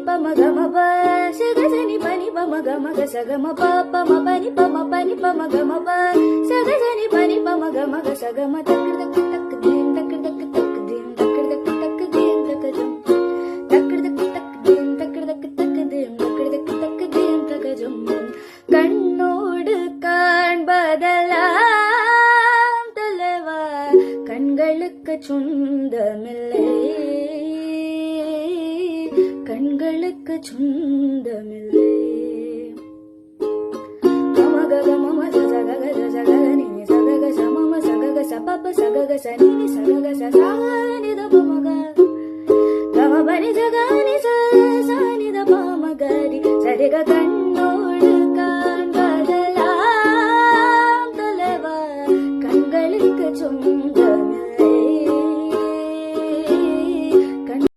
பம கம ப சகசனி பனி பம கம க சகம ப பம பனி பம கம ப சகசனி பனி பம கம க சகம தக்கு தக்கு தக்கு தீம் தக்கு தக்கு தக்கு தீம் தக்கு தக்கு தக்கு தீம் தக்கு ஜம் தக்கு தக்கு தக்கு தீம் தக்கு தக்கு தக்கு தீம் தக்கு தக்கு தக்கு தீம் தக்கு ஜம் கண்ணோடு காண்பதெல்லாம் தலைவா கண்களுக்கு சொந்தமில்லை கண்களுக்கு சொந்தமில்லை மமக மம சகக சகக நீ சகக சமம சகக சபப சகக சனி சகக சகனி தபமக கம பனி சகனி